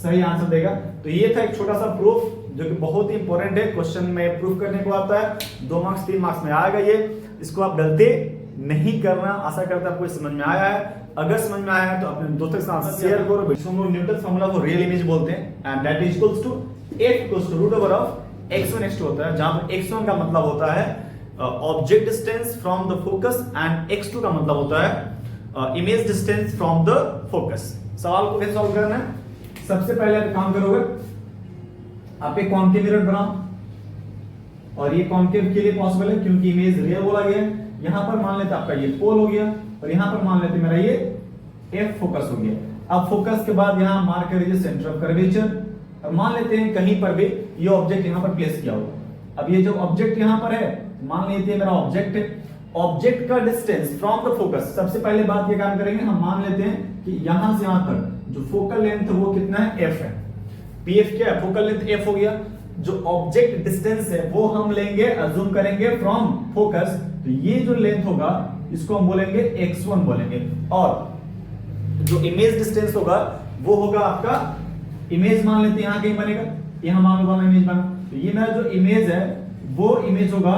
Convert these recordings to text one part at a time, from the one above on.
सही आंसर देगा। तो ये था एक छोटा सा प्रूफ जो कि बहुत ही इंपॉर्टेंट है, क्वेश्चन में प्रूफ करने को आता है, 2 मार्क्स 3 मार्क्स में आएगा ये। इसको आप गलती नहीं करना। आशा करता हूं आपको समझ में आया है। अगर समझ में आया है तो अपने दोस्तों के साथ शेयर करो। इसको हम लोग न्यूटन फार्मूला को रियल इमेज बोलते हैं, and that is equals to F equals to root over of x1 x2 होता है, जहां पर x1 का मतलब होता है object distance from the focus and x2 का मतलब होता है image distance from the focus. सवाल को कैसे सॉल्व करना है? सबसे पहले आप काम करोगे, आप एक कॉन्केव मिरर बनाओ, और ये कॉन्केव के लिए पॉसिबल है क्योंकि इमेज रियल बोला गया है। यहां पर मान लेते आपका ये पोल हो गया, और यहां पर मान लेते मेरा ये F फोकस हो गया। अब फोकस के बाद यहां मार्क कर लीजिए सेंटर ऑफ कर्वेचर, और मान लेते हैं कहीं पर भी ये ऑब्जेक्ट यहां पर प्लेस किया हुआ। अब ये जो ऑब्जेक्ट यहां पर है, मान लीजिए मेरा ऑब्जेक्ट है, ऑब्जेक्ट का डिस्टेंस फ्रॉम द फोकस, सबसे पहले बात ये काम करेंगे, हम मान लेते हैं कि यहां से यहां तक जो फोकल लेंथ वो कितना है, F है। PF क्या है? फोकल लेंथ F हो गया। जो ऑब्जेक्ट डिस्टेंस है वो हम लेंगे, अज्यूम करेंगे फ्रॉम फोकस, तो ये जो लेंथ होगा इसको हम बोलेंगे x1 बोलेंगे, और जो इमेज डिस्टेंस होगा वो होगा आपका इमेज, मान लेते हैं यहां कहीं बनेगा, यहां मान लो इमेज बना, तो ये मेरा जो इमेज है वो इमेज होगा,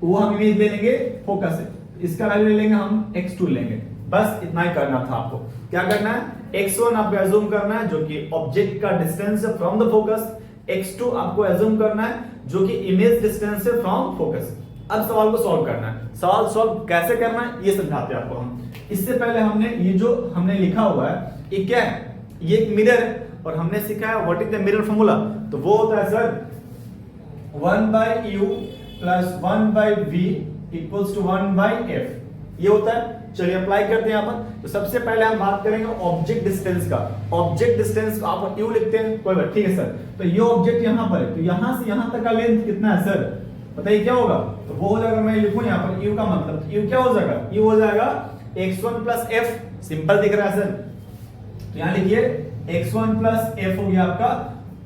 वो हम इमेज ले लेंगे फोकस से, इसका वैल्यू ले लेंगे हम x2 लेंगे। बस इतना ही करना था आपको। क्या करना है? x1 आपको अज्यूम करना है जो कि ऑब्जेक्ट का डिस्टेंस है फ्रॉम द फोकस, x2 आपको अज्यूम करना है जो कि इमेज डिस्टेंस है फ्रॉम फोकस। अब सवाल को सॉल्व करना है। सवाल सॉल्व कैसे करना है ये समझाते हैं आपको हम। इससे पहले हमने ये जो हमने लिखा हुआ है ये क्या है? ये एक मिरर है, और हमने सीखा है what is the mirror formula. तो वो होता है sir 1/u plus 1/v equals to 1/f, ये होता है। चलिए अप्लाई करते हैं यहां पर। तो सबसे पहले हम बात करेंगे ऑब्जेक्ट डिस्टेंस का। ऑब्जेक्ट डिस्टेंस आप u लिखते हैं, कोई बात, ठीक है सर। तो ये ऑब्जेक्ट यहां पर है, तो यहां से यहां तक का लेंथ कितना है सर? बताइए क्या होगा? तो वो हो जाएगा, मैं लिखूं यहां पर u का मतलब, तो u क्या हो जाएगा? u हो जाएगा x1 प्लस f। सिंपल दिख रहा है सर, तो यहां लिखिए x1 प्लस f हो गया आपका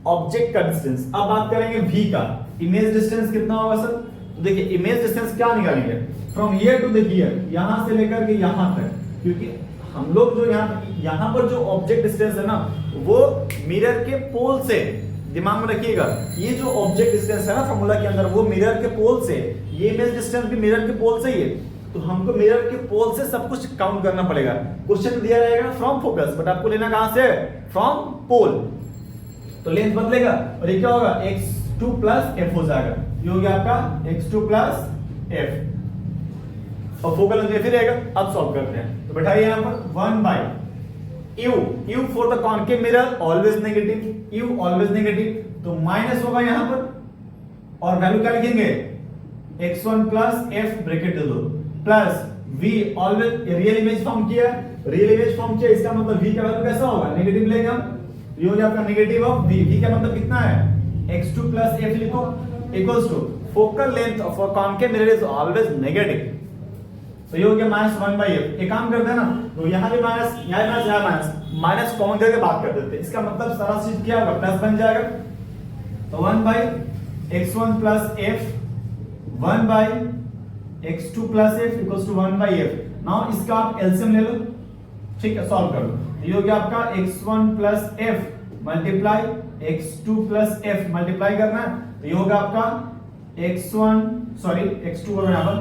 ऑब्जेक्ट का डिस्टेंस। अब बात करेंगे v का, इमेज डिस्टेंस कितना होगा सर? तो देखिए इमेज डिस्टेंस क्या निकालेंगे? From here to the here, यहां से लेकर के यहां तक, क्योंकि हम लोग जो यहां पर जो ऑब्जेक्ट डिस्टेंस है ना वो मिरर के पोल से, दिमाग में रखिएगा, ये जो ऑब्जेक्ट डिस्टेंस है ना फार्मूला के अंदर वो मिरर के पोल से, ये इमेज डिस्टेंस भी मिरर के पोल से ही है। तो हमको मिरर के पोल से सब कुछ काउंट करना पड़ेगा। क्वेश्चन दिया रहेगा फ्रॉम फोकस, बट आपको लेना कहां से? From pole. तो लेंथ बदलेगा, और ये क्या होगा? x2 प्लस f हो जाएगा। ये हो गया आपका x2 प्लस f, और फोकल लेंथ फिर रहेगा। अब सॉल्व करते हैं। तो बैठाइए यहां पर 1/u, u for the concave mirror always negative, u always negative, तो माइनस होगा यहां पर, और वैल्यू क्या लिखेंगे? x1 प्लस f ब्रैकेट दे दो, plus v always real image form किया, रियल इमेज फॉर्म किया, इसका मतलब v का वैल्यू कैसा होगा? नेगेटिव लेंगे हम। ये हो गया आपका नेगेटिव ऑफ v। v का मतलब कितना है? x2 प्लस f लिखो equals to focal length of a concave mirror is always negative, तो ये हो गया माइनस 1/f। एक काम करते हैं ना, तो यहां भी माइनस, यहां माइनस, यहां माइनस, माइनस कॉमन करके बात कर देते हैं। इसका मतलब सारा चीज क्या होगा? प्लस बन जाएगा। तो 1/x1 plus f 1/x2 plus f equals to 1/f। Now इसका आप एलसीएम ले लो, ठीक है, सॉल्व कर लो। ये हो गया आपका x1 plus f multiply x2 plus f multiply करना है, तो ये होगा आपका x1 सॉरी x2 होगा यहां पर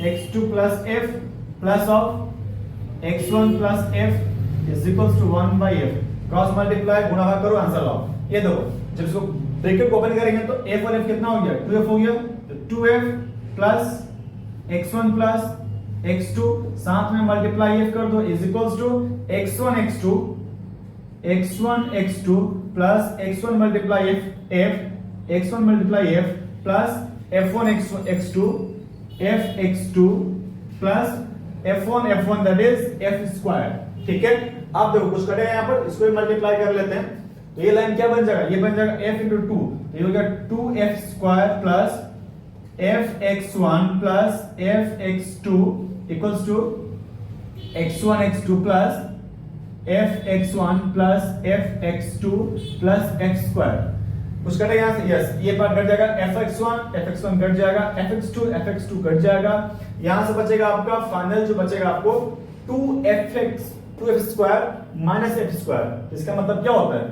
x2 plus f plus of x1 plus f is equals to 1/f। Cross multiply गुणा करो, आंसर लाओ। ये देखो जब इसको ब्रैकेट को ओपन करेंगे तो f और f कितना हो गया? 2f हो गया, तो 2f plus x1 plus x2 साथ में मल्टीप्लाई f कर दो is equals to x1 x2 plus x1 multiply f x1 multiply f plus f1 x2 f(x2) plus f1 that is f square. ठीक है, आप देखो कुछ कटेगा यहां पर, इसको भी मल्टीप्लाई कर लेते हैं, तो ये लाइन क्या बन जाएगा? ये बन जाएगा f into 2, तो ये हो गया 2f square plus f(x1) plus f(x2) equals to x1 x2 plus f(x1) plus f(x2) plus x square. कुछ कटेगा यहां से? यस, ये पार्ट कट जाएगा, fx1 कट जाएगा, fx2 कट जाएगा। यहां से बचेगा आपका फाइनल जो बचेगा आपको 2f square minus f square. इसका मतलब क्या होता है?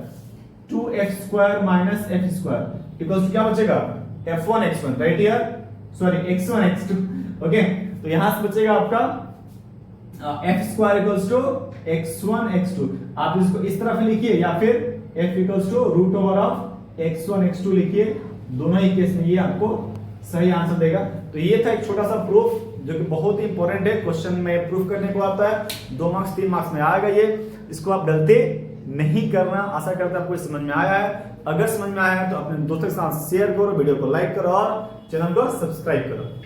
2f² minus f² equals to क्या बचेगा f1 x1 right here, sorry x1 x2 okay. तो यहां से बचेगा आपका f² equals to x1 x2। आप इसको इस तरफ लिखिए या फिर f equals to root over of x1 x2 लिखिए, दोनों ही केस में ये आपको सही आंसर देगा। तो ये था एक छोटा सा प्रूफ जो कि बहुत ही इंपॉर्टेंट है, क्वेश्चन में प्रूफ करने को आता है, 2 मार्क्स 3 मार्क्स में आएगा ये। इसको आप गलती नहीं करना। आशा करता हूं आपको समझ में आया है। अगर समझ में आया है तो अपने दोस्तों के साथ शेयर करो, वीडियो को लाइक करो और चैनल को सब्सक्राइब करो।